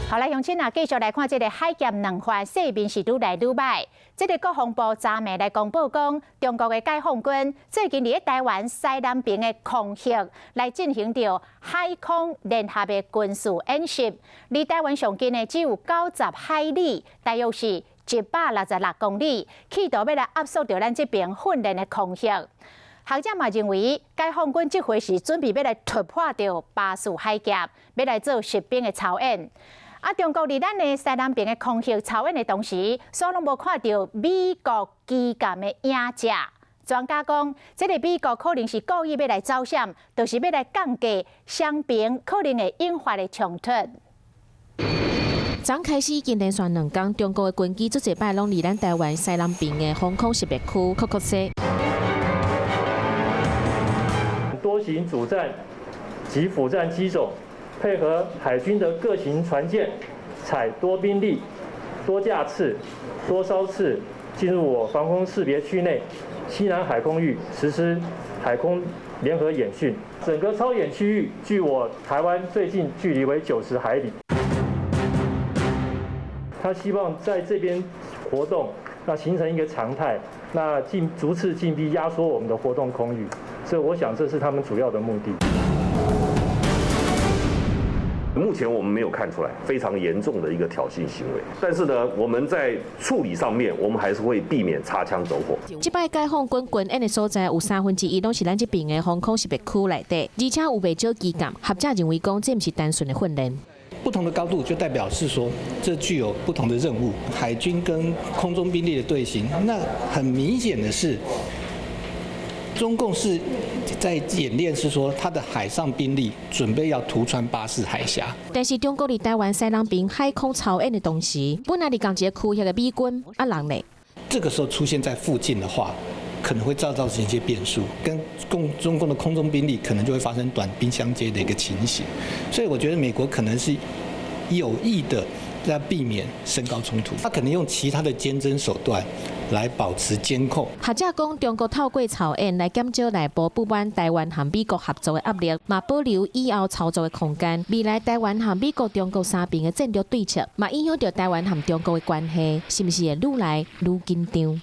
好来，乡亲啊，继续来看这个海峡两岸势面是愈来愈歹。这个国防部昨暝来公布讲，中国的解放军最近伫台湾西南边的空域来进行着海空联合的军事演习，离台湾上近的只有90海里，大约是166公里，企图要来压缩着咱这边训练的空域。学者嘛认为，解放军这回是准备要来突破着巴士海峡，要来做实兵的操演。中国伫咱的西南边的空域操演的同时，所拢无看到美国基舰的影子。专家讲，这个美国可能是故意要来走险，就是要来降低双边可能会引发的冲突。昨开始已经连续2天，中国的军机足一摆拢离咱台湾西南边的防空识别区酷酷西。多型主战及辅战机种，配合海军的各型船舰，采多兵力、多架次、多艘次进入我防空识别区内西南海空域实施海空联合演训。整个操演区域距我台湾最近距离为90海里。他希望在这边活动，那形成一个常态，那逐次进逼压缩我们的活动空域。所以我想，这是他们主要的目的。目前我们没有看出来非常严重的一个挑衅行为，但是呢，我们在处理上面，我们还是会避免擦枪走火。这摆解放军军演的所在有1/3拢是咱这边的防空识别区内底，而且有袂少机舰。学者认为讲，这不是单纯的训练。不同的高度就代表是说，这具有不同的任务。海军跟空中兵力的队形，那很明显的是。中共是在演练，是说他的海上兵力准备要突穿巴士海峡。但是中国伫台湾西南边海空操演的同时，本来伫港一个区域的美军人呢，这个时候出现在附近的话，可能会造成一些变数，跟中共的空中兵力可能就会发生短兵相接的一个情形。所以我觉得美国可能是有意的在避免升高冲突，他可能用其他的坚贞手段。来保持监控。学者讲，中国透过操演来减少内部不满台湾和美国合作的压力，嘛保留以后操作的空间。未来台湾和美国、中国三边的战略对策，嘛影响到台湾和中国的关系，是不是会愈来愈紧张？